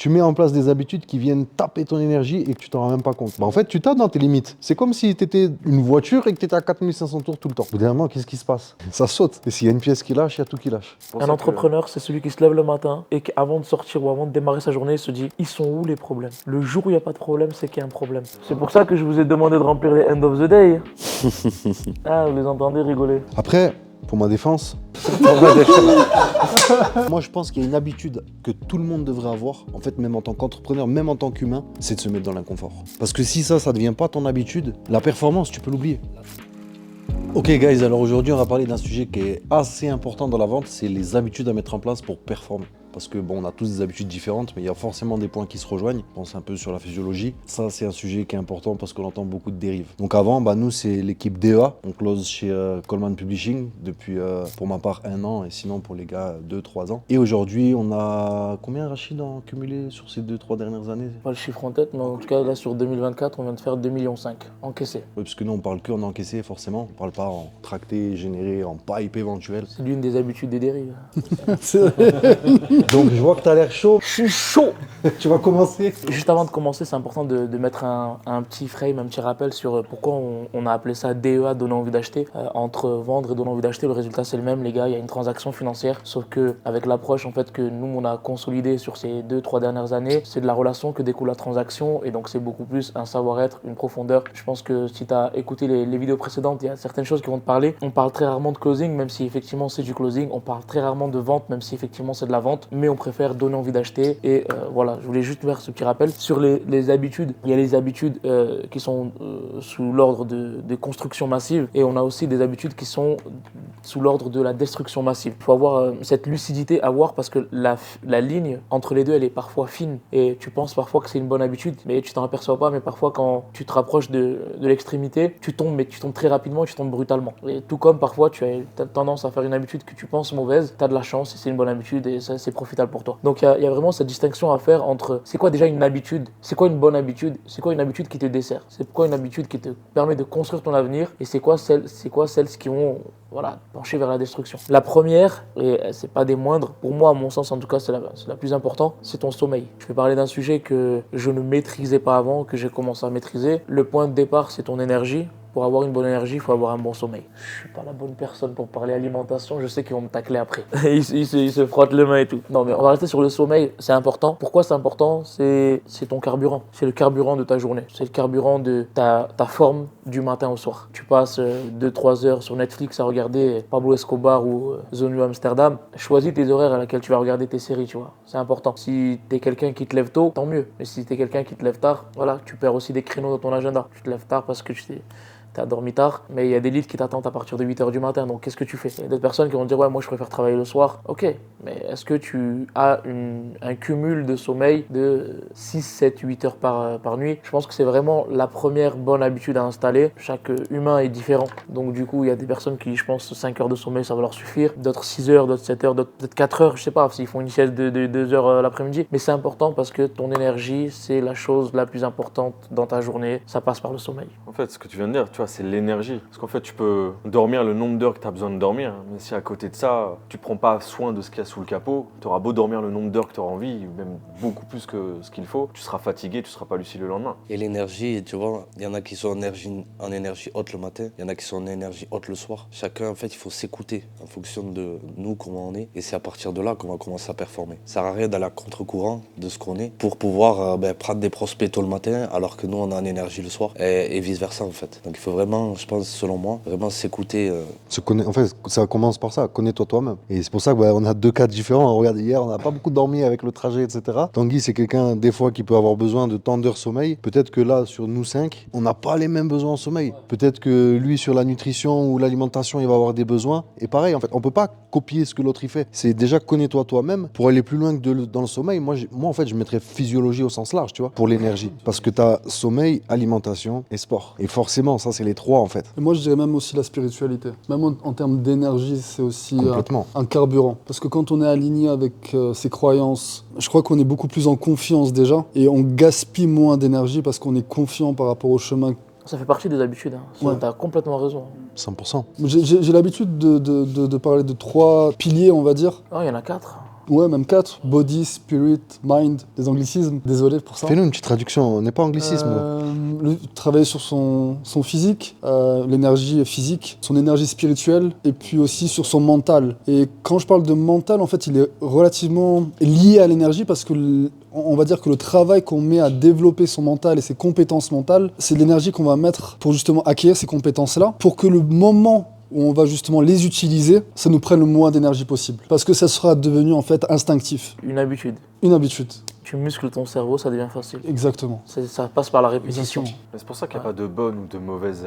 tu mets en place des habitudes qui viennent taper ton énergie et que tu t'en rends même pas compte. Bah, en fait, tu tapes dans tes limites. C'est comme si tu étais une voiture et que tu étais à 4500 tours tout le temps. Au bout d'un moment, qu'est-ce qui se passe? Ça saute. Et s'il y a une pièce qui lâche, il y a tout qui lâche. Un entrepreneur, c'est celui qui se lève le matin et qu'avant de sortir ou avant de démarrer sa journée, il se dit ils sont où les problèmes? Le jour où il n'y a pas de problème, c'est qu'il y a un problème. C'est pour ça que je vous ai demandé de remplir les end of the day. Ah, vous les entendez rigoler. Après, pour ma défense, moi je pense qu'il y a une habitude que tout le monde devrait avoir, en fait même en tant qu'entrepreneur, même en tant qu'humain, c'est de se mettre dans l'inconfort. Parce que si ça ne devient pas ton habitude, la performance, tu peux l'oublier. Ok guys, alors aujourd'hui on va parler d'un sujet qui est assez important dans la vente, c'est les habitudes à mettre en place pour performer. Parce que bon, on a tous des habitudes différentes, mais il y a forcément des points qui se rejoignent. On pense un peu sur la physiologie. Ça, c'est un sujet qui est important parce qu'on entend beaucoup de dérives. Donc avant, nous, c'est l'équipe DEA. On close chez Coleman Publishing depuis, pour ma part, 1 an, et sinon pour les gars, 2-3 ans. Et aujourd'hui, on a combien, Rachid, en cumulé sur ces 2-3 dernières années? Pas le chiffre en tête, mais en tout cas, là, sur 2024, on vient de faire 2,5 millions encaissés. Oui, parce que nous, on parle que en encaissé, forcément. On parle pas en tracté, généré, en pipe éventuel. C'est l'une des habitudes des dérives. Donc je vois que tu as l'air chaud. Je suis chaud. Tu vas commencer. Juste avant de commencer, c'est important de mettre un petit frame, un petit rappel sur pourquoi on a appelé ça DEA, donner envie d'acheter. Entre vendre et donner envie d'acheter, le résultat c'est le même, les gars, il y a une transaction financière. Sauf que avec l'approche en fait que nous on a consolidé sur ces 2-3 dernières années, c'est de la relation que découle la transaction et donc c'est beaucoup plus un savoir-être, une profondeur. Je pense que si tu as écouté les vidéos précédentes, il y a certaines choses qui vont te parler. On parle très rarement de closing, même si effectivement c'est du closing. On parle très rarement de vente, même si effectivement c'est de la vente. Mais on préfère donner envie d'acheter et voilà, je voulais juste faire ce petit rappel sur les habitudes. Il y a les habitudes qui sont sous l'ordre de construction massive et on a aussi des habitudes qui sont sous l'ordre de la destruction massive. Il faut avoir cette lucidité à voir parce que la ligne entre les deux elle est parfois fine et tu penses parfois que c'est une bonne habitude mais tu t'en aperçois pas, mais parfois quand tu te rapproches de l'extrémité tu tombes, mais tu tombes très rapidement et tu tombes brutalement. Et tout comme parfois tu as tendance à faire une habitude que tu penses mauvaise, tu as de la chance et c'est une bonne habitude et ça c'est profitable pour toi. Donc il y a vraiment cette distinction à faire entre c'est quoi déjà une habitude, c'est quoi une bonne habitude, c'est quoi une habitude qui te dessert, c'est quoi une habitude qui te permet de construire ton avenir et c'est quoi celles qui vont pencher vers la destruction. La première, et c'est pas des moindres, pour moi à mon sens en tout cas c'est la plus importante, c'est ton sommeil. Je vais parler d'un sujet que je ne maîtrisais pas avant, que j'ai commencé à maîtriser. Le point de départ c'est ton énergie. Pour avoir une bonne énergie, il faut avoir un bon sommeil. Je suis pas la bonne personne pour parler alimentation, je sais qu'ils vont me tacler après. ils se frottent les mains et tout. Non mais on va rester sur le sommeil, c'est important. Pourquoi c'est important? C'est ton carburant. C'est le carburant de ta journée. C'est le carburant de ta forme du matin au soir. Tu passes 2-3 heures sur Netflix à regarder Pablo Escobar ou The New Amsterdam. Choisis tes horaires à laquelle tu vas regarder tes séries, tu vois. C'est important. Si t'es quelqu'un qui te lève tôt, tant mieux. Mais si t'es quelqu'un qui te lève tard, voilà, tu perds aussi des créneaux dans ton agenda. Tu te lèves tard parce que t'as dormi tard, mais il y a des leads qui t'attendent à partir de 8h du matin, donc qu'est-ce que tu fais? Il y a d'autres personnes qui vont te dire, ouais, moi je préfère travailler le soir. Ok, mais est-ce que tu as un cumul de sommeil de 6, 7, 8 heures par nuit? Je pense que c'est vraiment la première bonne habitude à installer. Chaque humain est différent, donc du coup, il y a des personnes qui, je pense, 5 heures de sommeil, ça va leur suffire. D'autres 6 heures, d'autres 7 heures, d'autres peut-être 4 heures, je sais pas, s'ils font une sieste de 2 heures l'après-midi. Mais c'est important parce que ton énergie, c'est la chose la plus importante dans ta journée. Ça passe par le sommeil. En fait, ce que tu viens de dire, tu vois, c'est l'énergie. Parce qu'en fait, tu peux dormir le nombre d'heures que tu as besoin de dormir, mais si à côté de ça, tu prends pas soin de ce qu'il y a sous le capot, tu auras beau dormir le nombre d'heures que tu auras envie, même beaucoup plus que ce qu'il faut, tu seras fatigué, tu seras pas lucide le lendemain. Et l'énergie, tu vois, il y en a qui sont en énergie haute le matin, il y en a qui sont en énergie haute le soir. Chacun, en fait, il faut s'écouter en fonction de nous, comment on est, et c'est à partir de là qu'on va commencer à performer. Ça sert à rien d'aller à contre-courant de ce qu'on est pour pouvoir prendre des prospects tôt le matin alors que nous, on a en énergie le soir et vice-versa, en fait. Donc il faut vraiment, je pense, selon moi, vraiment s'écouter. En fait, ça commence par ça, connais-toi toi-même. Et c'est pour ça qu'on a 2 cas différents. Regarde, hier, on n'a pas beaucoup dormi avec le trajet, etc. Tanguy, c'est quelqu'un, des fois, qui peut avoir besoin de tant d'heures sommeil. Peut-être que là, sur nous 5, on n'a pas les mêmes besoins en sommeil. Peut-être que lui, sur la nutrition ou l'alimentation, il va avoir des besoins. Et pareil, en fait, on peut pas copier ce que l'autre il fait. C'est déjà connais-toi toi-même. Pour aller plus loin que dans le sommeil, moi, en fait, je mettrais physiologie au sens large, tu vois, pour l'énergie. Parce que tu as sommeil, alimentation et sport. Et forcément, ça, c'est les 3, en fait. Et moi, je dirais même aussi la spiritualité. Même en termes d'énergie, c'est aussi un carburant. Parce que quand on est aligné avec ses croyances, je crois qu'on est beaucoup plus en confiance déjà. Et on gaspille moins d'énergie parce qu'on est confiant par rapport au chemin. Ça fait partie des habitudes, hein. Ouais. Tu as complètement raison. 100%. J'ai l'habitude de parler de 3 piliers, on va dire. Oh, il y en a 4. Ouais, même 4. Body, spirit, mind, des anglicismes. Désolé pour ça. Fais-nous une petite traduction, on n'est pas anglicisme. Travailler sur son physique, l'énergie physique, son énergie spirituelle, et puis aussi sur son mental. Et quand je parle de mental, en fait, il est relativement lié à l'énergie parce que on va dire que le travail qu'on met à développer son mental et ses compétences mentales, c'est de l'énergie qu'on va mettre pour justement acquérir ces compétences-là, pour que le moment où on va justement les utiliser, ça nous prenne le moins d'énergie possible. Parce que ça sera devenu en fait instinctif. Une habitude. Une habitude. Tu muscles ton cerveau, ça devient facile. Exactement. Ça passe par la répétition. Exactement. Mais c'est pour ça qu'il n'y a pas de bonne ou de mauvaise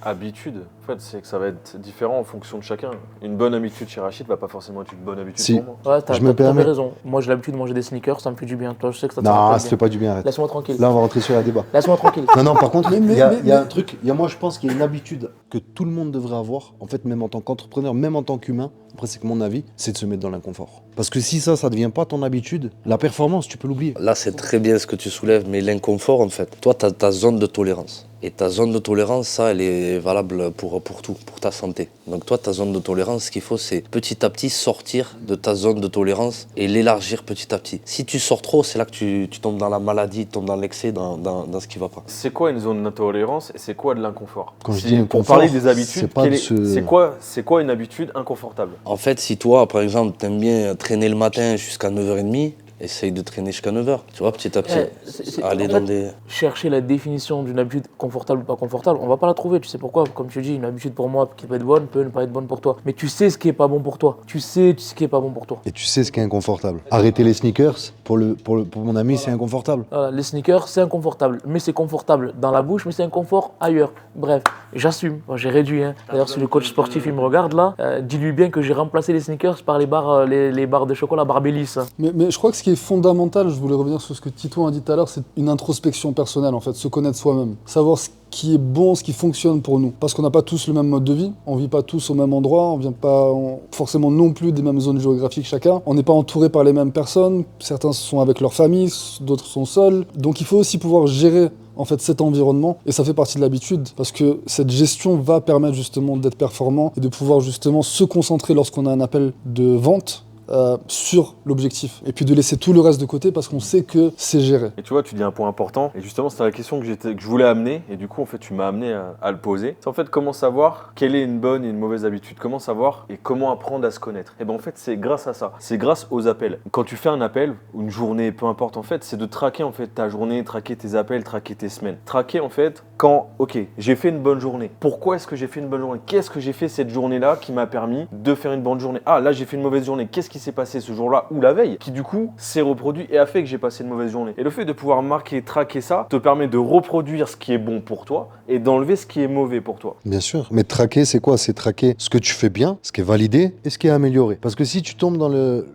habitude. En fait, c'est que ça va être différent en fonction de chacun. Une bonne habitude chez Rachid va pas forcément être une bonne habitude Si. pour moi. Ouais, t'as Je me t'avais permets. raison. Moi, j'ai l'habitude de manger des sneakers, ça me fait du bien. Toi, je sais que ça te Non, rappelle ça bien. fait pas du bien, arrête. Laisse-moi tranquille. Là, on va rentrer sur un débat. Laisse-moi tranquille. Non, non, par contre, Mais- il y a mais- un truc, moi je pense qu'il y a une habitude que tout le monde devrait avoir, en fait, même en tant qu'entrepreneur, même en tant qu'humain, après c'est que mon avis, c'est de se mettre dans l'inconfort. Parce que si ça devient pas ton habitude, la performance, tu peux l'oublier. Là, c'est très bien ce que tu soulèves, mais l'inconfort, en fait, toi, tu as ta zone de tolérance. Et ta zone de tolérance, ça, elle est valable pour tout, pour ta santé. Donc toi, ta zone de tolérance, ce qu'il faut, c'est petit à petit sortir de ta zone de tolérance et l'élargir petit à petit. Si tu sors trop, c'est là que tu tombes dans la maladie, tu tombes dans l'excès, dans ce qui va pas. C'est quoi une zone d'intolérance et c'est quoi de l'inconfort? Quand je Si- dis Pour inconfort, parler des habitudes, c'est pas de se- c'est quoi une habitude inconfortable? En fait, si toi, par exemple, t'aimes bien traîner le matin jusqu'à 9h30, essaye de traîner jusqu'à 9h, tu vois, petit à petit. Aller en dans fait, des... chercher la définition d'une habitude confortable ou pas confortable, on va pas la trouver. Tu sais pourquoi? Comme tu dis, une habitude pour moi qui peut être bonne peut ne pas être bonne pour toi. Mais tu sais ce qui est pas bon pour toi. Tu sais ce qui est pas bon pour toi. Et tu sais ce qui est inconfortable. Arrêter les sneakers, pour mon ami, c'est inconfortable. Voilà, les sneakers, c'est inconfortable. Mais c'est confortable dans la bouche, mais c'est inconfort ailleurs. Bref, j'assume. Moi, j'ai réduit. Hein. D'ailleurs, si le coach sportif il me regarde là, dis-lui bien que j'ai remplacé les sneakers par les barres de chocolat Barbellis. Mais je crois que ce qui est fondamental, je voulais revenir sur ce que Tito a dit tout à l'heure, c'est une introspection personnelle en fait, se connaître soi-même, savoir ce qui est bon, ce qui fonctionne pour nous. Parce qu'on n'a pas tous le même mode de vie, on vit pas tous au même endroit, on vient pas forcément non plus des mêmes zones géographiques chacun, on n'est pas entouré par les mêmes personnes, certains sont avec leur famille, d'autres sont seuls, donc il faut aussi pouvoir gérer en fait cet environnement et ça fait partie de l'habitude parce que cette gestion va permettre justement d'être performant et de pouvoir justement se concentrer lorsqu'on a un appel de vente sur l'objectif et puis de laisser tout le reste de côté parce qu'on sait que c'est géré. Et tu vois, tu dis un point important, et justement, c'était la question que je voulais amener, et du coup, en fait, tu m'as amené à le poser. C'est en fait comment savoir quelle est une bonne et une mauvaise habitude, comment savoir et comment apprendre à se connaître. Et ben en fait, c'est grâce à ça, c'est grâce aux appels. Quand tu fais un appel, ou une journée, peu importe, en fait, c'est de traquer en fait ta journée, traquer tes appels, traquer tes semaines. Traquer en fait quand, ok, j'ai fait une bonne journée. Pourquoi est-ce que j'ai fait une bonne journée? Qu'est-ce que j'ai fait cette journée-là qui m'a permis de faire une bonne journée? Ah, là, j'ai fait une mauvaise journée. Qu'est-ce qui s'est passé ce jour-là ou la veille qui du coup s'est reproduit et a fait que j'ai passé une mauvaise journée. Et le fait de pouvoir marquer, traquer ça te permet de reproduire ce qui est bon pour toi et d'enlever ce qui est mauvais pour toi. Bien sûr. Mais traquer, c'est quoi? C'est traquer ce que tu fais bien, ce qui est validé et ce qui est amélioré. Parce que si tu tombes dans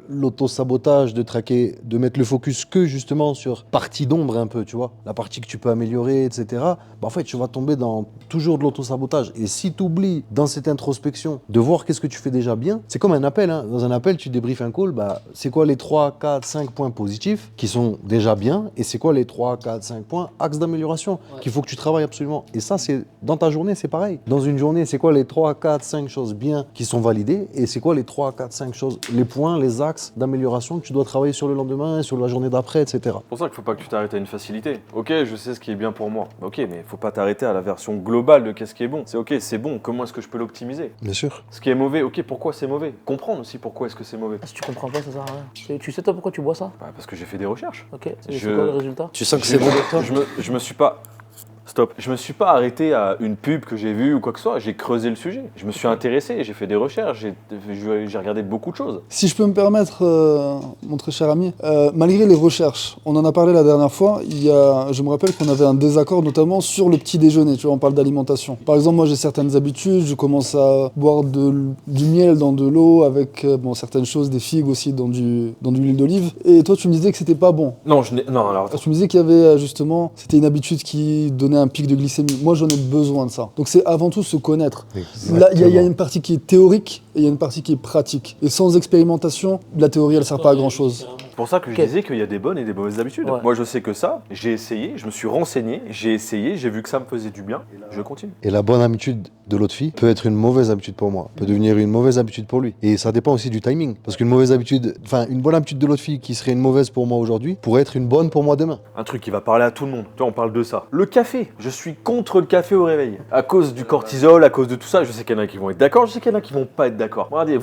l'auto-sabotage de traquer, de mettre le focus que justement sur partie d'ombre un peu, tu vois, la partie que tu peux améliorer, etc., bah en fait, tu vas tomber dans toujours de l'auto-sabotage. Et si tu oublies dans cette introspection de voir qu'est-ce que tu fais déjà bien, c'est comme un appel. Hein. Dans un appel, tu débriefes un call, bah, c'est quoi les 3, 4, 5 points positifs qui sont déjà bien et c'est quoi les 3, 4, 5 points axes d'amélioration qu'il faut que tu travailles absolument. Et ça, c'est dans ta journée, c'est pareil. Dans une journée, c'est quoi les 3, 4, 5 choses bien qui sont validées et c'est quoi les 3, 4, 5 choses, les points, les axes d'amélioration que tu dois travailler sur le lendemain, sur la journée d'après, etc. C'est pour ça qu'il faut pas que tu t'arrêtes à une facilité. Ok, je sais ce qui est bien pour moi. Ok, mais il faut pas t'arrêter à la version globale de qu'est-ce qui est bon. C'est ok, c'est bon, comment est-ce que je peux l'optimiser? Bien sûr. Ce qui est mauvais, ok, pourquoi c'est mauvais? Comprendre aussi pourquoi est-ce que c'est mauvais. Si tu comprends pas, ça sert à rien. Tu sais toi pourquoi tu bois ça? Bah, parce que j'ai fait des recherches. Ok, c'est Je- quoi le résultat? Tu sens que c'est bon pour toi? Je me suis pas... Stop. Je me suis pas arrêté à une pub que j'ai vue ou quoi que ce soit. J'ai creusé le sujet. Je me suis intéressé, j'ai fait des recherches, j'ai regardé beaucoup de choses. Si je peux me permettre, mon très cher ami, malgré les recherches, on en a parlé la dernière fois, je me rappelle qu'on avait un désaccord notamment sur le petit déjeuner, tu vois, on parle d'alimentation. Par exemple, moi j'ai certaines habitudes, je commence à boire du miel dans de l'eau avec certaines choses, des figues aussi dans de l'huile d'olive. Et toi tu me disais que c'était pas bon. Non, non, alors... Tu me disais qu'il y avait justement, c'était une habitude qui donnait un pic de glycémie. Moi j'en ai besoin de ça. Donc c'est avant tout se connaître. Là, il y a une partie qui est théorique et il y a une partie qui est pratique. Et sans expérimentation, la théorie, elle sert pas à grand-chose. C'est pour ça que Ok. je disais qu'il y a des bonnes et des mauvaises habitudes. Ouais. Moi, je sais que ça, j'ai essayé, je me suis renseigné, j'ai essayé, j'ai vu que ça me faisait du bien, je continue. Et la bonne habitude de l'autre fille peut être une mauvaise habitude pour moi, peut devenir une mauvaise habitude pour lui. Et ça dépend aussi du timing. Parce qu'une mauvaise habitude, enfin une bonne habitude de l'autre fille qui serait une mauvaise pour moi aujourd'hui, pourrait être une bonne pour moi demain. Un truc qui va parler à tout le monde. Tu vois, on parle de ça. Le café. Je suis contre le café au réveil. À cause du cortisol, à cause de tout ça, je sais qu'il y en a qui vont être d'accord, je sais qu'il y en a qui vont pas être d'accord. Regardez,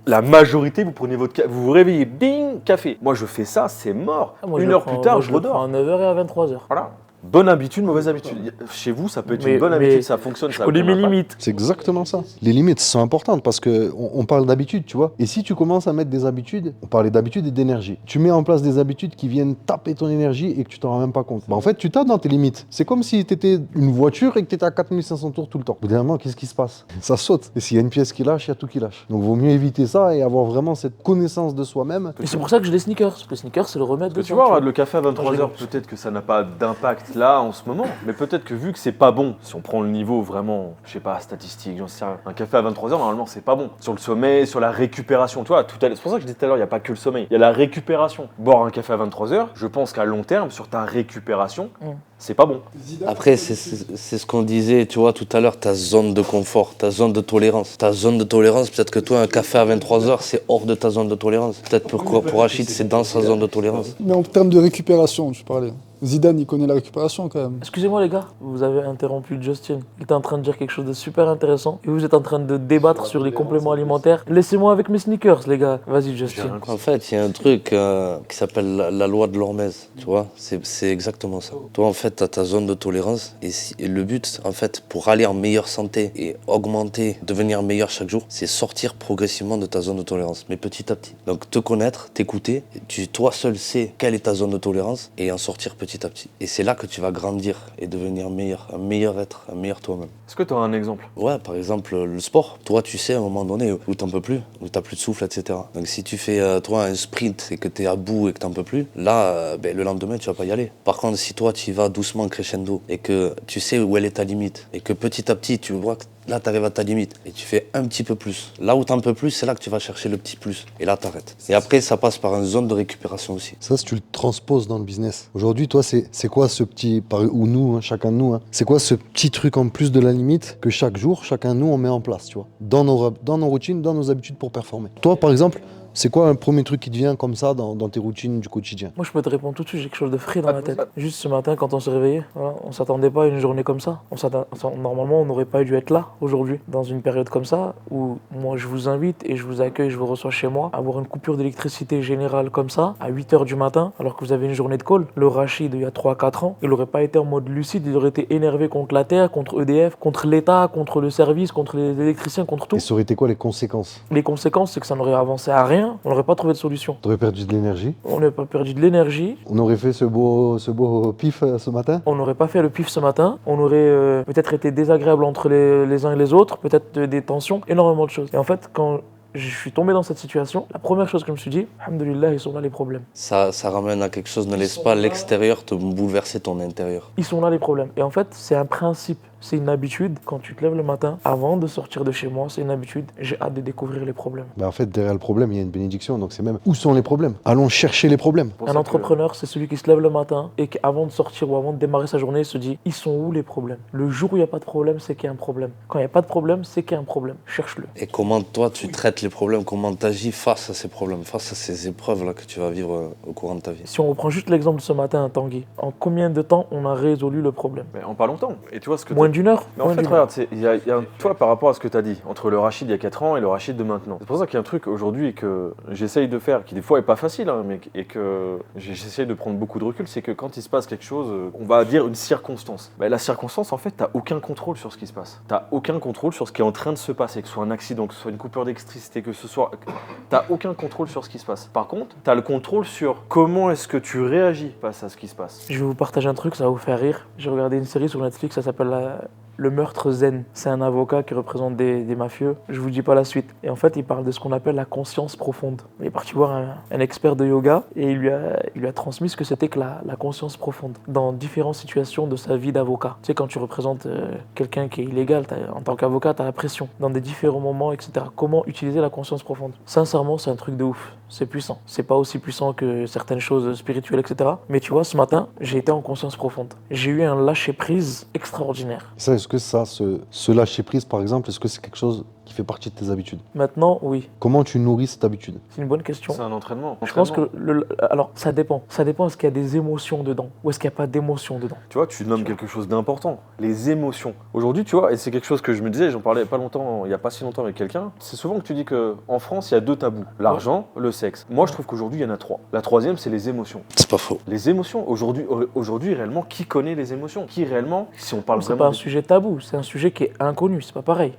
la majorité, vous prenez votre café, vous vous réveillez, bing, café. Moi, je fais ça, c'est mort. Ah, moi, Une le heure prends- plus tard, moi, je le prends redors. à 9h et à 23h. Voilà. Bonne habitude, mauvaise habitude. Chez vous, ça peut être une bonne habitude, ça fonctionne, Je ça a connais aucun mes impact. limites. C'est exactement ça. Les limites sont importantes parce que on parle d'habitude, tu vois. Et si tu commences à mettre des habitudes, on parlait d'habitude et d'énergie. Tu mets en place des habitudes qui viennent taper ton énergie et que tu t'en rends même pas compte. Bah, en fait, tu tapes dans tes limites. C'est comme si tu étais une voiture et que tu étais à 4500 tours tout le temps. Au bout d'un moment, qu'est-ce qui se passe? Ça saute. Et s'il y a une pièce qui lâche, il y a tout qui lâche. Donc, vaut mieux éviter ça et avoir vraiment cette connaissance de soi-même. Et c'est pour ça que j'ai les sneakers. Les sneakers, c'est le remède de Tu vois, le café à 23h, peut-être que ça n'a pas d'impact là en ce moment, mais peut-être que vu que c'est pas bon, si on prend le niveau vraiment, je sais pas, statistique, j'en sais rien, un café à 23h, normalement c'est pas bon. Sur le sommeil, sur la récupération, tu vois, tout à l'heure, c'est pour ça que je disais tout à l'heure, il n'y a pas que le sommeil, il y a la récupération. Boire un café à 23h, je pense qu'à long terme, sur ta récupération, c'est pas bon. Après, c'est ce qu'on disait, tu vois, tout à l'heure, ta zone de confort, ta zone de tolérance. Ta zone de tolérance, peut-être que toi, un café à 23h, c'est hors de ta zone de tolérance. Peut-être pour Rachid, c'est dans sa zone de tolérance. Mais en termes de récupération, tu parlais. Zidane, il connaît la récupération quand même. Excusez-moi les gars, vous avez interrompu Justin. Il était en train de dire quelque chose de super intéressant et vous êtes en train de débattre sur les compléments alimentaires. Laissez-moi avec mes sneakers les gars. Vas-y Justin. En fait, il y a un truc qui s'appelle la loi de l'hormèse, tu vois, c'est exactement ça. Toi, en fait, tu as ta zone de tolérance et le but, en fait, pour aller en meilleure santé et augmenter, devenir meilleur chaque jour, c'est sortir progressivement de ta zone de tolérance, mais petit à petit. Donc, te connaître, t'écouter, toi seul sais quelle est ta zone de tolérance et en sortir petit à petit. Et c'est là que tu vas grandir et devenir meilleur, un meilleur être, un meilleur toi-même. Est-ce que tu as un exemple? Ouais, par exemple, le sport. Toi, tu sais à un moment donné où t'en peux plus, où t'as plus de souffle, etc. Donc si tu fais, toi, un sprint et que t'es à bout et que t'en peux plus, là, le lendemain, tu vas pas y aller. Par contre, si toi, tu y vas doucement, crescendo, et que tu sais où elle est ta limite, et que petit à petit, tu vois que là, tu arrives à ta limite, et tu fais un petit peu plus. Là où t'en peux plus, c'est là que tu vas chercher le petit plus. Et là, t'arrêtes. Et après, ça passe par une zone de récupération aussi. Ça, si tu le transposes dans le business. Aujourd'hui, toi, c'est quoi ce petit, ou nous, hein, chacun de nous, hein, c'est quoi ce petit truc en plus de la limite que chaque jour, chacun de nous, on met en place, tu vois, dans nos routines, dans nos habitudes pour performer. Toi, par exemple, c'est quoi un premier truc qui te vient comme ça dans tes routines du quotidien? Moi je peux te répondre tout de suite, j'ai quelque chose de frais dans la tête. Juste ce matin quand on s'est réveillé, voilà, on s'attendait pas à une journée comme ça. Normalement on n'aurait pas dû être là aujourd'hui, dans une période comme ça, où moi je vous invite et je vous accueille, je vous reçois chez moi, avoir une coupure d'électricité générale comme ça, à 8h du matin, alors que vous avez une journée de call. Le Rachid il y a 3-4 ans, il aurait pas été en mode lucide, il aurait été énervé contre la Terre, contre EDF, contre l'État, contre le service, contre les électriciens, contre tout. Et ça aurait été quoi les conséquences? Les conséquences c'est que ça n'aurait avancé à rien, on n'aurait pas trouvé de solution. T'aurais perdu de l'énergie? On n'aurait pas perdu de l'énergie, On aurait fait ce beau pif ce matin? on n'aurait pas fait le pif ce matin, on aurait peut-être été désagréable entre les uns et les autres, peut-être des tensions, énormément de choses. Et en fait, quand je suis tombé dans cette situation, la première chose que je me suis dit, alhamdoulilah, ils sont là les problèmes. Ça ramène à quelque chose, ne laisse pas l'extérieur te bouleverser ton intérieur. Ils sont là les problèmes. Et en fait, c'est un principe. C'est une habitude, quand tu te lèves le matin, avant de sortir de chez moi, c'est une habitude, j'ai hâte de découvrir les problèmes. Bah en fait, derrière le problème, il y a une bénédiction. Donc c'est même où sont les problèmes? Allons chercher les problèmes. Un entrepreneur, c'est celui qui se lève le matin et qu'avant de sortir ou avant de démarrer sa journée, il se dit, ils sont où les problèmes? Le jour où il n'y a pas de problème, c'est qu'il y a un problème. Quand il n'y a pas de problème, c'est qu'il y a un problème. Cherche-le. Et comment toi tu traites les problèmes, comment tu agis face à ces problèmes, face à ces épreuves là que tu vas vivre au courant de ta vie. Si on reprend juste l'exemple de ce matin, Tanguy, en combien de temps on a résolu le problème? Mais en pas longtemps. Et tu vois ce que Moins d'une heure? Mais en Moins fait, d'une heure. regarde, il y a toi, par rapport à ce que tu as dit, entre le Rachid il y a 4 ans et le Rachid de maintenant. C'est pour ça qu'il y a un truc aujourd'hui que j'essaye de faire, qui des fois est pas facile, hein, et que j'essaye de prendre beaucoup de recul, c'est que quand il se passe quelque chose, on va dire une circonstance. Bah, la circonstance, en fait, t'as aucun contrôle sur ce qui se passe. T'as aucun contrôle sur ce qui est en train de se passer, que ce soit un accident, que ce soit une coupure d'électricité, que ce soit... T'as aucun contrôle sur ce qui se passe. Par contre, t'as le contrôle sur comment est-ce que tu réagis face à ce qui se passe. Je vais vous partager un truc, ça va vous faire rire. J'ai regardé une série sur Netflix, ça s'appelle Le meurtre zen. C'est un avocat qui représente des mafieux. Je vous dis pas la suite. Et en fait, il parle de ce qu'on appelle la conscience profonde. Il est parti voir un expert de yoga et il lui a transmis ce que c'était que la conscience profonde dans différentes situations de sa vie d'avocat. Tu sais, quand tu représentes quelqu'un qui est illégal, en tant qu'avocat, tu as la pression dans des différents moments, etc. Comment utiliser la conscience profonde? Sincèrement, c'est un truc de ouf. C'est puissant. C'est pas aussi puissant que certaines choses spirituelles, etc. Mais tu vois, ce matin, j'ai été en conscience profonde. J'ai eu un lâcher-prise extraordinaire. Ça, est-ce que ça, ce lâcher-prise, par exemple, est-ce que c'est quelque chose qui fait partie de tes habitudes? Maintenant, oui. Comment tu nourris cette habitude? C'est une bonne question. C'est un entraînement. Je pense que, alors, ça dépend. Ça dépend, est-ce qu'il y a des émotions dedans ou est-ce qu'il n'y a pas d'émotions dedans? Tu vois, tu nommes quelque chose d'important, les émotions. Aujourd'hui, tu vois, et c'est quelque chose que je me disais, j'en parlais pas longtemps, il n'y a pas si longtemps avec quelqu'un, c'est souvent que tu dis qu'en France, il y a 2 tabous, l'argent, le sexe. Moi, je trouve qu'aujourd'hui, il y en a 3. La troisième, c'est les émotions. C'est pas faux. Les émotions, aujourd'hui, réellement, qui connaît les émotions? Qui réellement, si on parle C'est vraiment... pas un sujet tabou, c'est un sujet qui est inconnu, c'est pas pareil.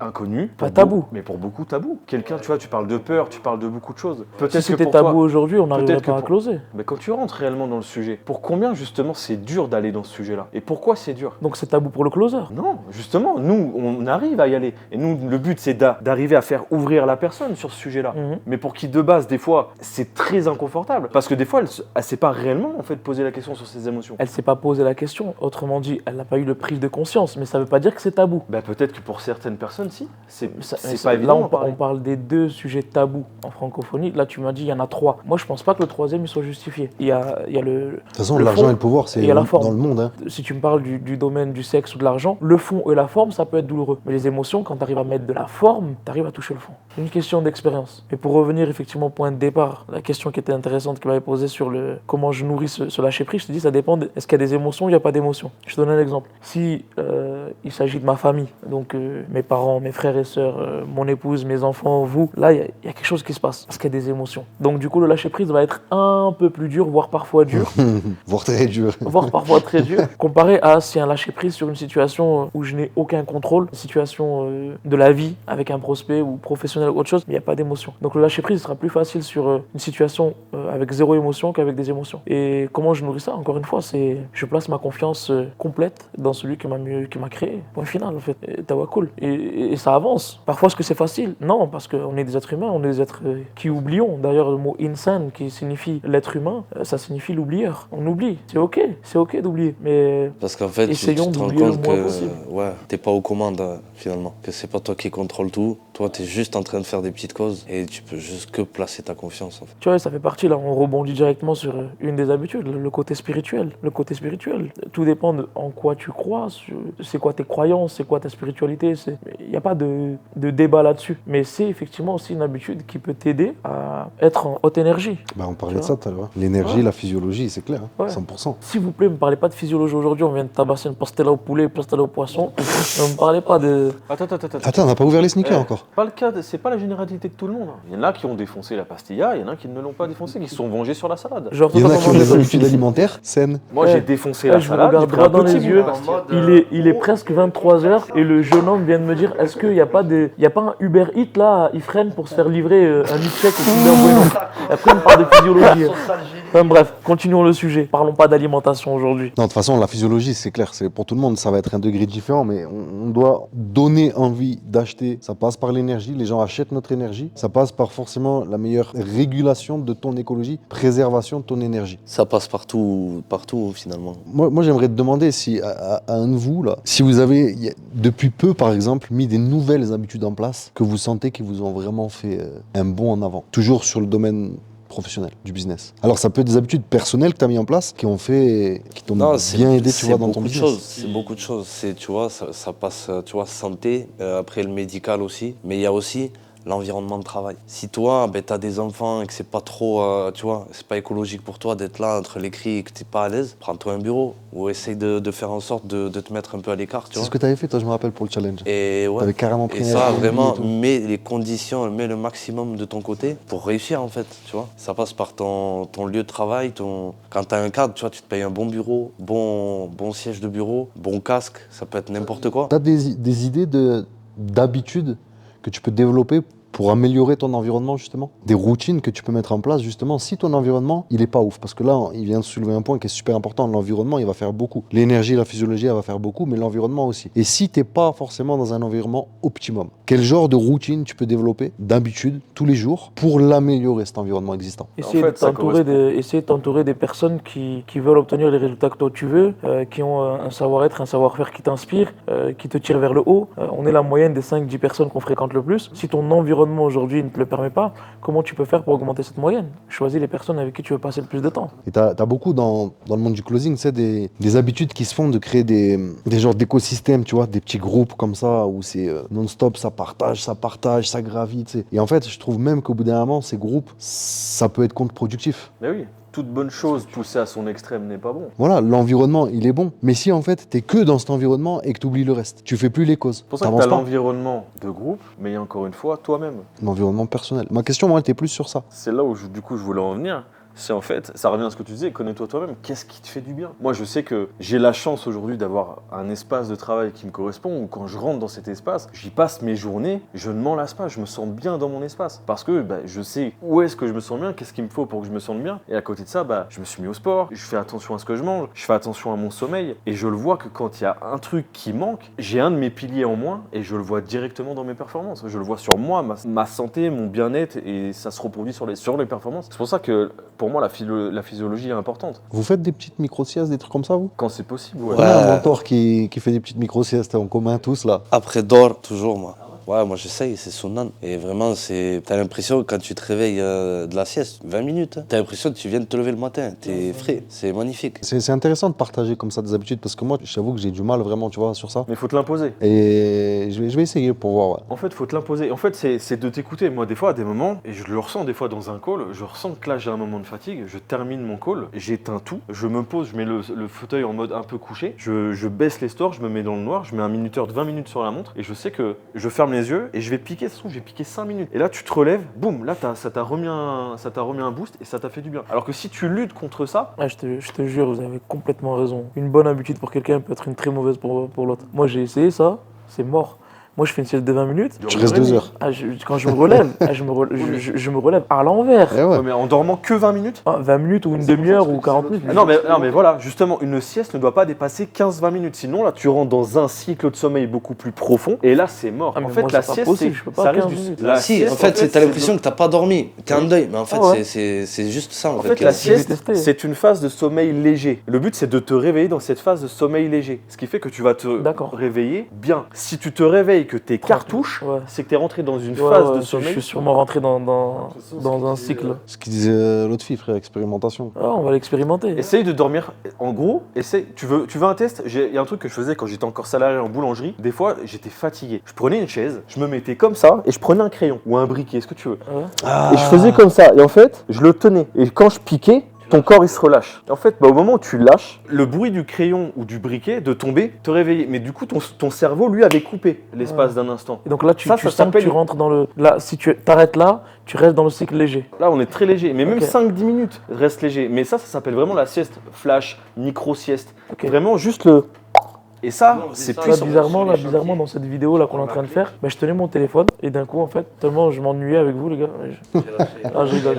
Inconnu. Pas pour tabou. Mais pour beaucoup, tabou. Quelqu'un, tu vois, tu parles de peur, tu parles de beaucoup de choses. Peut-être Si que c'était pour tabou toi, aujourd'hui, on n'arriverait peut-être que pas à pour- closer. Mais quand tu rentres réellement dans le sujet, pour combien justement c'est dur d'aller dans ce sujet-là? Et pourquoi c'est dur? Donc c'est tabou pour le closer. Non, justement, nous, on arrive à y aller. Et nous, le but, c'est d'arriver à faire ouvrir la personne sur ce sujet-là. Mhm. Mais pour qui, de base, des fois, c'est très inconfortable. Parce que des fois, elle sait pas réellement, en fait, poser la question sur ses émotions. Elle s'est pas posé la question, autrement dit, elle n'a pas eu le prise de conscience, mais ça veut pas dire que c'est tabou. Peut-être que pour certaines personnes, si. C'est Mais pas évident. Là, on parle des 2 sujets tabous en francophonie. Là, tu m'as dit il y en a 3. Moi, je pense pas que le 3e il soit justifié. Il y a le. De toute façon, le l'argent fond et le pouvoir, c'est et il y a la forme. dans le monde. Hein. Si tu me parles du domaine du sexe ou de l'argent, le fond et la forme, ça peut être douloureux. Mais les émotions, quand tu arrives à mettre de la forme, tu arrives à toucher le fond. C'est une question d'expérience. Et pour revenir effectivement au point de départ, la question qui était intéressante qui m'avait posée sur le comment je nourris ce lâcher-prise, je te dis ça dépend. Est-ce qu'il y a des émotions ou il n'y a pas d'émotions? Je te donne un exemple. Si il s'agit de ma famille, donc mes parents, mes frères et sœurs, mon épouse, mes enfants, vous, là, il y a quelque chose qui se passe. Parce qu'il y a des émotions. Donc du coup, le lâcher-prise va être un peu plus dur, voire parfois dur. Voire très dur. Voire parfois très dur, comparé à si un lâcher prise sur une situation où je n'ai aucun contrôle, une situation de la vie avec un prospect ou professionnel ou autre chose, mais il n'y a pas d'émotion. Donc le lâcher prise sera plus facile sur une situation avec 0 émotion qu'avec des émotions. Et comment je nourris ça? Encore une fois, c'est je place ma confiance complète dans celui qui m'a créé. Point final en fait. Et tawakkul. Et ça avance. Parfois est-ce que c'est facile? Non, parce qu'on est des êtres humains, on est des êtres qui oublions. D'ailleurs le mot insan qui signifie l'être humain, ça signifie l'oublieur. On oublie. C'est ok d'oublier, mais Parce qu'en fait, tu essayons te rends d'oublier le compte moins que possible. t'es pas aux commandes finalement. Que c'est pas toi qui contrôle tout. Toi, t'es juste en train de faire des petites causes et tu peux juste que placer ta confiance en fait. Tu vois, ça fait partie, là, on rebondit directement sur une des habitudes, le côté spirituel. Le côté spirituel, tout dépend de en quoi tu crois, c'est quoi tes croyances, c'est quoi ta spiritualité. Il n'y a pas de débat là-dessus. Mais c'est effectivement aussi une habitude qui peut t'aider à être en haute énergie. On parlait de ça tout à l'heure. L'énergie, Ouais. la physiologie, c'est clair. Hein. Ouais. 100%. S'il vous plaît, ne me parlez pas de physiologie aujourd'hui, on vient de tabasser une pastella au poulet, une pastella au poisson. Ne me parlez pas de... Attends, on n'a pas ouvert les sneakers encore. Pas le cas, c'est pas la généralité de tout le monde. Il y en a qui ont défoncé la pastilla, il y en a qui ne l'ont pas défoncé, qui se sont vengés sur la salade. Genre, Il y en a qui ont totalement des habitudes alimentaires saines. Moi, Ouais. j'ai défoncé la Je vous salade. regarde j'ai pris un droit dans petit les bout yeux. de pastilla. Il est presque 23h et le jeune homme vient de me dire est-ce qu'il n'y a pas un Uber Eats là, il freine pour se faire livrer un milkshake au Kinder Bueno. Et après, on parle de physiologie. Enfin bref, continuons le sujet. Parlons pas d'alimentation aujourd'hui. Non, de toute façon, la physiologie, c'est clair, c'est pour tout le monde, ça va être un degré différent, mais on doit donner envie d'acheter. Ça passe par l'énergie, les gens achètent notre énergie. Ça passe par forcément la meilleure régulation de ton écologie, préservation de ton énergie. Ça passe partout finalement. Moi j'aimerais te demander si, à un de vous, là, si vous avez, depuis peu par exemple, mis des nouvelles habitudes en place que vous sentez qui vous ont vraiment fait un bond en avant. Toujours sur le domaine professionnel, du business. Alors ça peut être des habitudes personnelles que tu as mis en place qui t'ont bien aidé, tu vois, dans ton business. C'est beaucoup de choses. Tu vois, ça passe, tu vois, santé, après le médical aussi. Mais il y a aussi l'environnement de travail. Si toi, tu as des enfants et que c'est pas trop, tu vois, c'est pas écologique pour toi d'être là entre les cris et que t'es pas à l'aise, prends-toi un bureau ou essaye de faire en sorte de te mettre un peu à l'écart, tu C'est vois. ce que tu avais fait, toi, je me rappelle, pour le challenge. Et ouais. T'avais carrément pris Et un ça, Airbnb vraiment, et tout. mets les conditions, mets le maximum de ton côté pour réussir en fait, tu vois. Ça passe par ton lieu de travail, quand tu as un cadre, tu vois, tu te payes un bon bureau, bon siège de bureau, bon casque, ça peut être n'importe quoi. Tu as des idées d'habitudes que tu peux développer pour améliorer ton environnement justement? Des routines que tu peux mettre en place justement si ton environnement il est pas ouf. Parce que là, il vient de soulever un point qui est super important. L'environnement, il va faire beaucoup. L'énergie, la physiologie, elle va faire beaucoup, mais l'environnement aussi. Et si t'es pas forcément dans un environnement optimum, quel genre de routine tu peux développer d'habitude tous les jours pour l'améliorer cet environnement existant? Essayer, En fait, ça essayer de t'entourer des personnes qui veulent obtenir les résultats que toi tu veux, qui ont un savoir-être, un savoir-faire qui t'inspire, qui te tire vers le haut. On est la moyenne des 5-10 personnes qu'on fréquente le plus. Si ton environnement aujourd'hui ne te le permet pas, comment tu peux faire pour augmenter cette moyenne? Choisis les personnes avec qui tu veux passer le plus de temps. Et t'as beaucoup dans le monde du closing, c'est des habitudes qui se font de créer des genres d'écosystèmes, tu vois, des petits groupes comme ça où c'est non-stop, ça partage, ça gravite. Tu sais. Et en fait, je trouve même qu'au bout d'un moment, ces groupes, ça peut être contre-productif. Mais oui, toute bonne chose poussée à son extrême n'est pas bon. Voilà, l'environnement, il est bon. Mais si en fait, t'es que dans cet environnement et que t'oublies le reste, tu fais plus les causes. C'est pour ça que T'avances tu as pas. l'environnement de groupe, mais encore une fois, toi-même. L'environnement personnel. Ma question, moi, elle était plus sur ça. C'est là où du coup je voulais en venir. C'est en fait, ça revient à ce que tu disais, connais-toi toi-même, qu'est-ce qui te fait du bien? Moi je sais que j'ai la chance aujourd'hui d'avoir un espace de travail qui me correspond, où quand je rentre dans cet espace, j'y passe mes journées, je ne m'en lasse pas, je me sens bien dans mon espace. Parce que je sais où est-ce que je me sens bien, qu'est-ce qu'il me faut pour que je me sente bien. Et à côté de ça, je me suis mis au sport, je fais attention à ce que je mange, je fais attention à mon sommeil, et je le vois que quand il y a un truc qui manque, j'ai un de mes piliers en moins, et je le vois directement dans mes performances. Je le vois sur moi, ma santé, mon bien-être, et ça se reproduit sur les performances. C'est pour ça que pour moi la physiologie est importante. Vous faites des petites micro-siestes, des trucs comme ça, vous? Quand c'est possible, ouais. On a un mentor qui fait des petites micro-siestes en commun, tous là. Après d'or, toujours moi. Ouais, moi j'essaye, c'est Sunan. Et vraiment, t'as l'impression quand tu te réveilles de la sieste, 20 minutes, t'as l'impression que tu viens de te lever le matin, t'es frais, c'est magnifique. C'est intéressant de partager comme ça des habitudes parce que moi, j'avoue que j'ai du mal vraiment, tu vois, sur ça. Mais il faut te l'imposer. Et je vais essayer pour voir, ouais. En fait, il faut te l'imposer. En fait, c'est de t'écouter. Moi, des fois, à des moments, et je le ressens des fois dans un call, je ressens que là, j'ai un moment de fatigue, je termine mon call, j'éteins tout, je me pose, je mets le fauteuil en mode un peu couché, je baisse les stores, je me mets dans le noir, je mets un minuteur de 20 minutes sur la montre, et je sais que je ferme les yeux, et je vais piquer, ça se trouve, j'ai piqué 5 minutes. Et là, tu te relèves, boum, là, ça t'a remis un boost, et ça t'a fait du bien. Alors que si tu luttes contre ça... Ah, je te jure, vous avez complètement raison. Une bonne habitude pour quelqu'un peut être une très mauvaise pour l'autre. Moi, j'ai essayé ça, c'est mort. Moi, je fais une sieste de 20 minutes. Tu restes 2 heures. Quand je me relève, je me relève à l'envers. Eh ouais. Ouais, mais en dormant que 20 minutes 20 minutes ou une demi-heure ou 40 minutes. non mais voilà, justement, une sieste ne doit pas dépasser 15-20 minutes. Sinon, là, tu rentres dans un cycle de sommeil beaucoup plus profond. Et là, c'est mort. Ah, mais en fait, moi, la c'est pas sieste, possible, je peux pas ça reste 15 du... minutes. La Si, sieste, en fait, t'as l'impression c'est- que t'as pas dormi, t'es en deuil, mais en fait, Ah ouais. c'est juste ça. En fait, qui la reste. J'ai sieste, détesté. c'est une phase de sommeil léger. Le but, c'est de te réveiller dans cette phase de sommeil léger. Ce qui fait que tu vas te D'accord. réveiller bien. Si tu te réveilles, que t'es cartouche, Ouais. c'est que t'es rentré dans une Ouais, phase ouais, de je sommeil. suis sûrement rentré dans un cycle. Ce qu'il disait l'autre fille, frère, expérimentation. Ah, on va l'expérimenter. Essaye de dormir. En gros, tu veux un test? Il y a un truc que je faisais quand j'étais encore salarié en boulangerie. Des fois, j'étais fatigué. Je prenais une chaise, je me mettais comme ça et je prenais un crayon ou un briquet, ce que tu veux. Ouais. Et je faisais comme ça. Et en fait, je le tenais. Et quand je piquais, ton corps il se relâche. Et en fait, au moment où tu lâches, le bruit du crayon ou du briquet de tomber te réveillait. Mais du coup, ton cerveau, lui, avait coupé l'espace d'un instant. Et donc là, tu Ça sens que s'appelle- tu rentres dans le... Là, si tu t'arrêtes là, tu restes dans le cycle léger. Là, on est très léger. Mais même Ok. 5-10 minutes reste léger. Mais ça s'appelle vraiment la sieste flash, micro-sieste. Ok. Vraiment juste le... Et ça, c'est Là, puissant. bizarrement, dans cette vidéo là qu'on est en train de faire, je tenais mon téléphone et d'un coup, en fait, tellement je m'ennuyais avec vous, les gars. Ah, je rigole.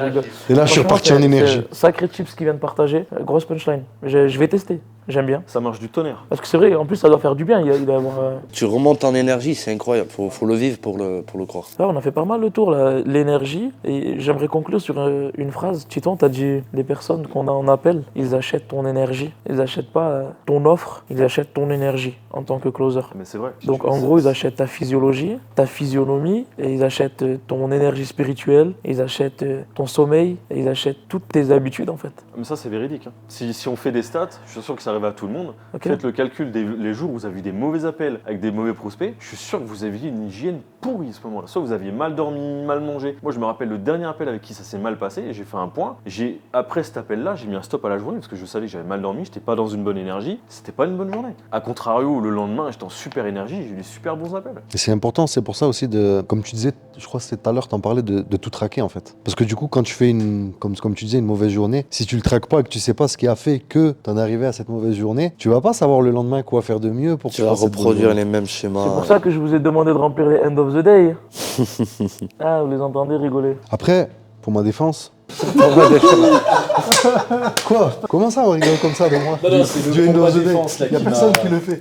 Et là, je suis Franchement, reparti en c'est énergie. Sacré chips qui vient de partager, grosse punchline. Je vais tester, j'aime bien. Ça marche du tonnerre. Parce que c'est vrai, en plus, ça doit faire du bien. Il doit y avoir, Tu remontes en énergie, c'est incroyable, faut le vivre pour le croire. là, on a fait pas mal le tour, là, l'énergie. Et j'aimerais conclure sur une phrase. Titon, t'as dit les personnes qu'on a en appel, ils achètent ton énergie. Ils achètent pas ton offre, ils achètent ton énergie en tant que closer. Mais c'est vrai. Donc en gros, ils achètent ta physiologie, ta physionomie, et ils achètent ton énergie spirituelle, ils achètent ton sommeil, et ils achètent toutes tes habitudes en fait. Mais ça, c'est véridique. Hein. Si on fait des stats, je suis sûr que ça arrive à tout le monde. Ok. Faites le calcul les jours où vous avez eu des mauvais appels avec des mauvais prospects. Je suis sûr que vous aviez une hygiène pourrie à ce moment-là. Soit vous aviez mal dormi, mal mangé. Moi, je me rappelle le dernier appel avec qui ça s'est mal passé. Et j'ai fait un point. Après cet appel-là, j'ai mis un stop à la journée parce que je savais que j'avais mal dormi. J'étais pas dans une bonne énergie. C'était pas une bonne journée. A contrario, le lendemain, j'étais en super énergie. J'ai eu des super bons appels. Et c'est important, c'est pour ça aussi comme tu disais, je crois que c'était tout à l'heure, t'en parlais de tout traquer en fait. Parce que du coup, quand tu fais comme tu disais, une mauvaise journée, si tu le traques pas et que tu sais pas ce qui a fait que t'en es arrivé à cette mauvaise mauvaise journée, tu vas pas savoir le lendemain quoi faire de mieux pour que Tu vas fasses cette bonne reproduire journée. les mêmes C'est schémas. pour ça que je vous ai demandé de remplir les end of the day. Ah, vous les entendez rigoler. Après, pour ma défense. Quoi? Comment ça on rigole comme ça de moi? Du end of the day. Il y a personne qui le fait.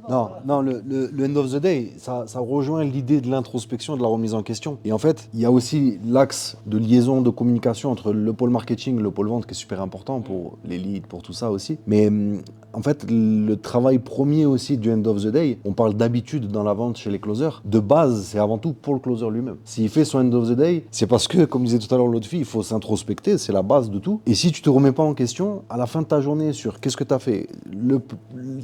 Non, le end of the day, ça rejoint l'idée de l'introspection et de la remise en question. Et en fait, il y a aussi l'axe de liaison, de communication entre le pôle marketing et le pôle vente qui est super important pour les leads, pour tout ça aussi. Mais en fait, le travail premier aussi du end of the day, on parle d'habitude dans la vente chez les closers. De base, c'est avant tout pour le closer lui-même. S'il fait son end of the day, c'est parce que, comme disait tout à l'heure l'autre fille, il faut s'introspecter, c'est la base de tout. Et si tu te remets pas en question, à la fin de ta journée sur qu'est-ce que tu as fait,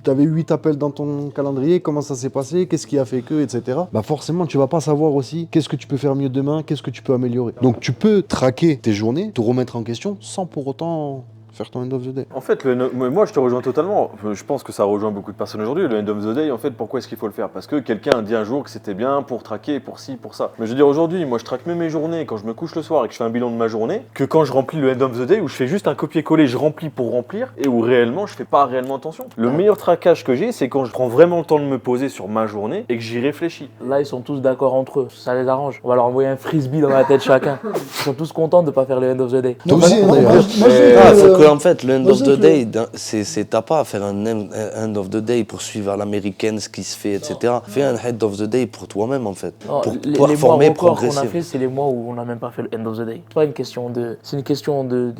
tu avais 8 appels dans ton calendrier, comment ça s'est passé, qu'est-ce qui a fait que, etc. Bah forcément, tu vas pas savoir aussi qu'est-ce que tu peux faire mieux demain, qu'est-ce que tu peux améliorer. Donc tu peux traquer tes journées, te remettre en question sans pour autant faire ton end of the day. En fait, moi je te rejoins totalement. Je pense que ça rejoint beaucoup de personnes aujourd'hui. Le end of the day, en fait, pourquoi est-ce qu'il faut le faire? Parce que quelqu'un a dit un jour que c'était bien pour traquer, pour ci, pour ça. Mais je veux dire, aujourd'hui, moi je traque même mes journées quand je me couche le soir et que je fais un bilan de ma journée, que quand je remplis le end of the day où je fais juste un copier-coller, je remplis pour remplir et où réellement je fais pas réellement attention. Le meilleur traquage que j'ai, c'est quand je prends vraiment le temps de me poser sur ma journée et que j'y réfléchis. Là, ils sont tous d'accord entre eux, ça les arrange. On va leur envoyer un frisbee dans la tête chacun. Ils sont tous contents de pas faire le end of the day. Toi aussi, moi, d'ailleurs. Faut que, en fait, le end of the day, t'as pas à faire un end of the day pour suivre à l'américaine ce qui se fait, etc. Fais un end of the day pour toi-même, en fait. Non, Pour les performer, mois records qu'on a progresser. fait, c'est les mois où on n'a même pas fait le end of the day. C'est pas une question c'est une question de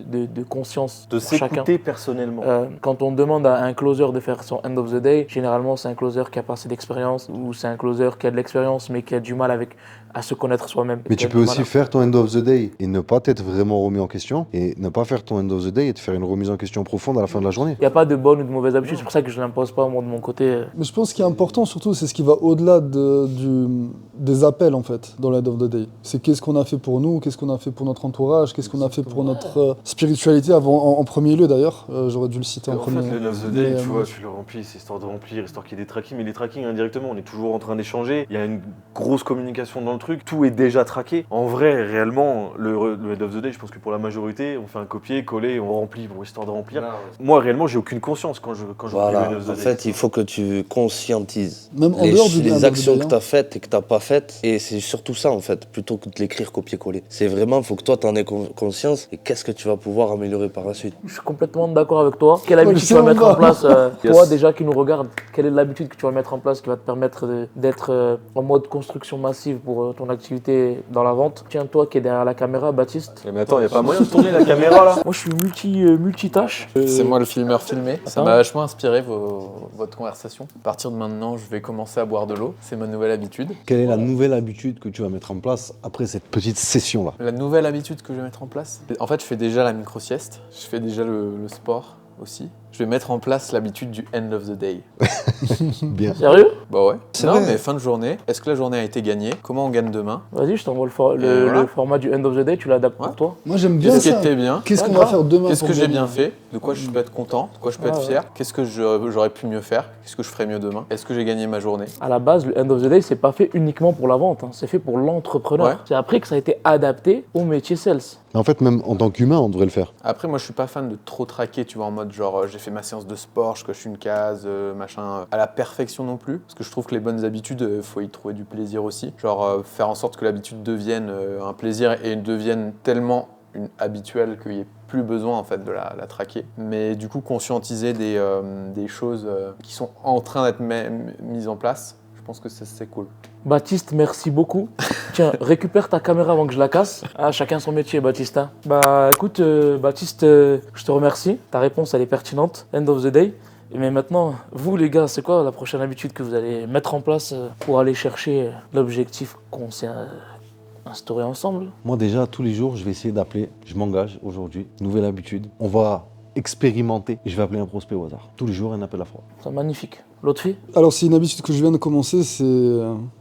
conscience De pour chacun. s'écouter personnellement. Quand on demande à un closer de faire son end of the day, généralement c'est un closer qui a pas assez d'expérience ou c'est un closer qui a de l'expérience mais qui a du mal à se connaître soi-même. Mais tu peux aussi faire ton end of the day et ne pas t'être vraiment remis en question et ne pas faire ton end of the day et te faire une remise en question profonde à la fin de la journée. Il n'y a pas de bonne ou de mauvaise habitude, c'est pour ça que je ne l'impose pas moi de mon côté. Mais je pense qu'il est important surtout, c'est ce qui va au-delà des appels en fait, dans l'end of the day. C'est qu'est-ce qu'on a fait pour nous, qu'est-ce qu'on a fait pour notre entourage, qu'est-ce qu'on a fait pour notre spiritualité en premier lieu d'ailleurs. J'aurais dû le citer en En premier. fait, le end of the day, tu vois, tu le remplis, c'est histoire de remplir, histoire qu'il y ait des trackings, mais les trackings indirectement, on est toujours en train d'échanger, il y a une grosse communication dans le truc, tout est déjà traqué. En vrai, réellement, le end of the day, je pense que pour la majorité, on fait un copier-coller, on remplit pour histoire de remplir. Moi, réellement, j'ai aucune conscience quand je remplis Voilà, le end of the en day. fait, il faut que tu conscientises Même en dehors du end of les the actions day, que hein. tu as faites et que tu n'as pas faites. Et c'est surtout ça, en fait, plutôt que de l'écrire copier-coller. C'est vraiment, il faut que toi, tu en aies conscience et qu'est-ce que tu vas pouvoir améliorer par la suite. Je suis complètement d'accord avec toi. Quelle Ouais, habitude je tu vas sais mettre pas. en place, Yes. toi déjà qui nous regarde, quelle est l'habitude que tu vas mettre en place qui va te permettre d'être en mode construction massive pour ton activité dans la vente? Tiens, toi qui es derrière la caméra, Baptiste. Mais attends, il n'y a pas moyen de tourner la caméra là? Moi je suis multitâche. C'est moi le filmeur filmé. Ça Attends. m'a vachement inspiré votre conversation. À partir de maintenant, je vais commencer à boire de l'eau. C'est ma nouvelle habitude. Quelle est la nouvelle habitude que tu vas mettre en place après cette petite session-là? La nouvelle habitude que je vais mettre en place, en fait, je fais déjà la micro-sieste. Je fais déjà le sport aussi. Je vais mettre en place l'habitude du end of the day. Bien. Sérieux? Bah ouais. C'est Non, vrai. mais fin de journée. Est-ce que la journée a été gagnée? Comment on gagne demain? Vas-y, je t'envoie Voilà. le format du end of the day, tu l'adaptes Ouais. pour toi. Moi j'aime bien Qu'est-ce qui ça. était bien? Qu'est-ce Ouais, qu'on va grave. faire demain Qu'est-ce pour que j'ai gagner bien fait? De quoi je peux être content? De quoi je peux être Ouais, fier? Qu'est-ce que j'aurais pu mieux faire? Qu'est-ce que je ferais mieux demain? Est-ce que j'ai gagné ma journée? À la base, le end of the day, c'est pas fait uniquement pour la vente, hein. C'est fait pour l'entrepreneur. Ouais. C'est après que ça a été adapté au métier sales. En fait, même en tant qu'humain, on devrait le faire. Après, moi, je suis pas fan de trop traquer, tu vois, en mode genre j'ai fait ma séance de sport, je coche une case, machin, à la perfection non plus. Parce que je trouve que les bonnes habitudes, faut y trouver du plaisir aussi. Genre faire en sorte que l'habitude devienne un plaisir et devienne tellement habituelle qu'il n'y ait plus besoin en fait de la traquer. Mais du coup, conscientiser des choses qui sont en train d'être mises en place, je pense que c'est cool. Baptiste, merci beaucoup. Tiens, récupère ta caméra avant que je la casse. Ah, chacun son métier, Baptiste. Hein. Bah écoute, Baptiste, je te remercie. Ta réponse, elle est pertinente. End of the day. Mais maintenant, vous les gars, c'est quoi la prochaine habitude que vous allez mettre en place pour aller chercher l'objectif qu'on s'est instauré ensemble? Moi déjà, tous les jours, je vais essayer d'appeler. Je m'engage aujourd'hui. Nouvelle habitude. On va expérimenter et je vais appeler un prospect au hasard. Tous les jours, un appel à froid. C'est magnifique. L'autre fille? Alors c'est une habitude que je viens de commencer, c'est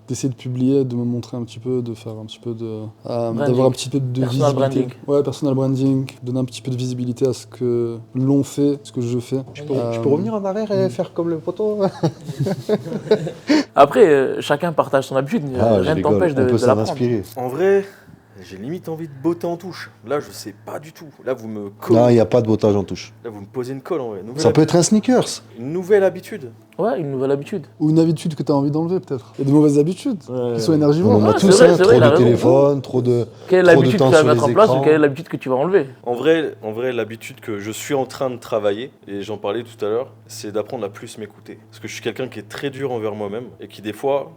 d'essayer de publier, de me montrer un petit peu, de faire un petit peu de... d'avoir un petit peu de Personal visibilité. branding. Ouais, personal branding, donner un petit peu de visibilité à ce que l'on fait, ce que je fais. Je peux revenir en arrière et faire comme le poteau? Après, chacun partage son habitude. Ah, je Rien ne rigole. t'empêche On peut de s'en l'apprendre. inspirer. En vrai, J'ai limite envie de botter en touche. Là, je sais pas du tout. Là, vous me collez. Non, il n'y a pas de bottage en touche. Là, vous me posez une colle en vrai. Ça peut être un sneakers. Une nouvelle habitude. Ouais, une nouvelle habitude. Ou une habitude que tu as envie d'enlever, peut-être. Il y a de mauvaises habitudes qui sont On énergivores. en a Ouais, tous, c'est vrai, hein, c'est trop vrai, il a de raison. téléphone, trop de Quelle est trop de l'habitude que temps tu vas sur mettre en les place ou écrans. quelle est l'habitude que tu vas enlever? En vrai, l'habitude que je suis en train de travailler, et j'en parlais tout à l'heure, c'est d'apprendre à plus m'écouter. Parce que je suis quelqu'un qui est très dur envers moi-même et qui des fois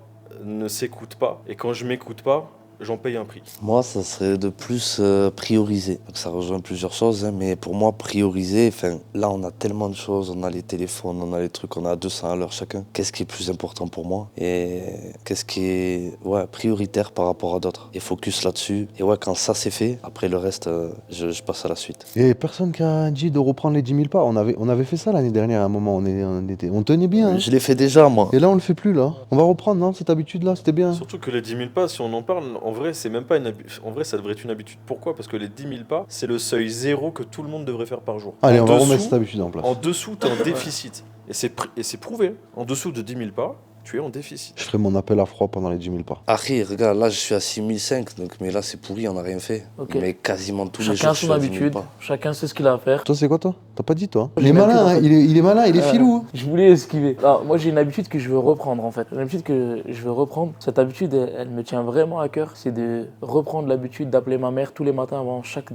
ne s'écoute pas. Et quand je m'écoute pas, j'en paye un prix. Moi, ça serait de plus prioriser. Donc, ça rejoint plusieurs choses, hein, mais pour moi, prioriser, là, on a tellement de choses, on a les téléphones, on a les trucs, on a 200 à l'heure chacun. Qu'est-ce qui est plus important pour moi et qu'est-ce qui est prioritaire par rapport à d'autres? Et focus là-dessus. Et quand ça c'est fait, après le reste, je passe à la suite. Et personne qui a dit de reprendre les 10 000 pas. On avait fait ça l'année dernière à un moment, on tenait bien. Hein. Je l'ai fait déjà, moi. Et là, on le fait plus, là. On va reprendre, non, cette habitude-là, c'était bien. Surtout que les 10 000 pas, si on en parle, en vrai, c'est même pas une habitude. En vrai, ça devrait être une habitude. Pourquoi? Parce que les 10 000 pas, c'est le seuil zéro que tout le monde devrait faire par jour. Allez, En on va dessous- remettre cette habitude en place. En dessous, t'es en déficit. Et c'est prouvé. En dessous de 10 000 pas, tu es en déficit. Je ferai mon appel à froid pendant les 10 000 pas. Après, regarde, là je suis à 6005, donc, mais là c'est pourri, on n'a rien fait. Ok. Mais quasiment tous les Chacun jours, je son suis à 10 000 habitude, pas. chacun sait ce qu'il a à faire. Toi, c'est quoi, toi? T'as pas dit, toi? J'ai Il est même plus malin, hein. d'en fait. Il est malin, il est filou. Je voulais esquiver. Alors, moi, j'ai une habitude que je veux reprendre en fait. Une habitude que je veux reprendre. Cette habitude, elle me tient vraiment à cœur. C'est de reprendre l'habitude d'appeler ma mère tous les matins avant chaque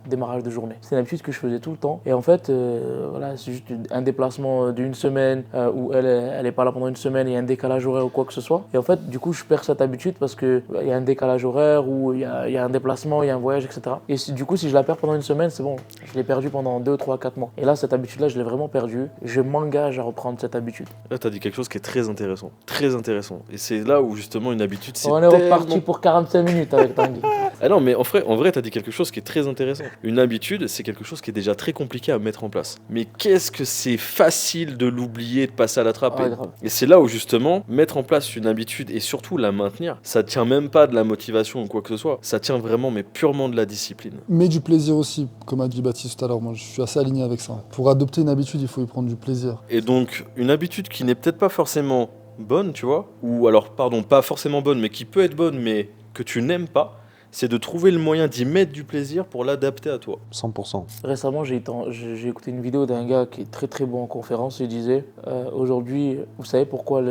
démarrage de journée. C'est une habitude que je faisais tout le temps. Et en fait, voilà, c'est juste un déplacement d'une semaine où elle est pas là pendant une semaine, il y a un décalage horaire ou quoi que ce soit. Et en fait, du coup, je perds cette habitude parce que il y a un décalage horaire ou il y a un déplacement, il y a un voyage, etc. Et du coup, si je la perds pendant une semaine, c'est bon. Je l'ai perdu pendant 2, 3, 4 mois. Et là, cette habitude-là, je l'ai vraiment perdue. Je m'engage à reprendre cette habitude. Là, t'as dit quelque chose qui est très intéressant. Très intéressant. Et c'est là où, justement, une habitude, c'est On est reparti tellement... pour 45 minutes avec Tanguy. Ah non, mais en vrai, t'as dit quelque chose qui est très intéressant. Une habitude, c'est quelque chose qui est déjà très compliqué à mettre en place. Mais qu'est-ce que c'est facile de l'oublier, de passer à la trappe. Ah, grave. Et c'est là où, justement, mettre en place une habitude et surtout la maintenir, ça tient même pas de la motivation ou quoi que ce soit. Ça tient vraiment, mais purement de la discipline. Mais du plaisir aussi, comme a dit Baptiste tout à l'heure. Moi, je suis assez aligné avec ça. Pour adopter une habitude, il faut y prendre du plaisir. Et donc, une habitude qui n'est peut-être pas forcément bonne, tu vois, ou alors, pardon, pas forcément bonne, mais qui peut être bonne, mais que tu n'aimes pas, c'est de trouver le moyen d'y mettre du plaisir pour l'adapter à toi. 100%. Récemment, j'ai écouté une vidéo d'un gars qui est très très bon en conférence. Il disait aujourd'hui, vous savez pourquoi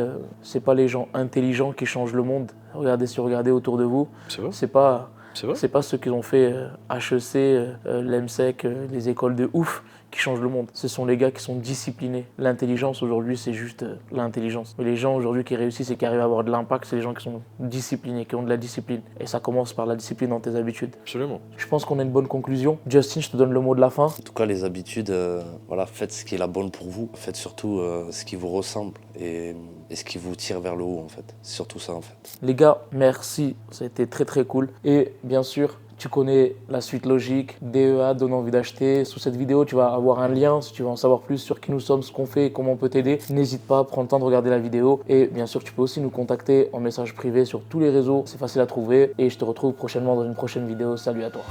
c'est pas les gens intelligents qui changent le monde. Regardez autour de vous. C'est vrai? C'est pas C'est vrai? C'est pas ceux qui ont fait HEC, l'EMSEC, les écoles de ouf qui changent le monde. Ce sont les gars qui sont disciplinés. L'intelligence aujourd'hui, c'est juste l'intelligence. Mais les gens aujourd'hui qui réussissent et qui arrivent à avoir de l'impact, c'est les gens qui sont disciplinés, qui ont de la discipline. Et ça commence par la discipline dans tes habitudes. Absolument. Je pense qu'on a une bonne conclusion. Justin, je te donne le mot de la fin. En tout cas, les habitudes, faites ce qui est la bonne pour vous. Faites surtout ce qui vous ressemble et ce qui vous tire vers le haut, en fait. C'est surtout ça, en fait. Les gars, merci. Ça a été très très cool. Et bien sûr, tu connais la suite logique, DEA, donne envie d'acheter. Sous cette vidéo, tu vas avoir un lien si tu veux en savoir plus sur qui nous sommes, ce qu'on fait et comment on peut t'aider. N'hésite pas, prends le temps de regarder la vidéo. Et bien sûr, tu peux aussi nous contacter en message privé sur tous les réseaux. C'est facile à trouver. Et je te retrouve prochainement dans une prochaine vidéo. Salut à toi.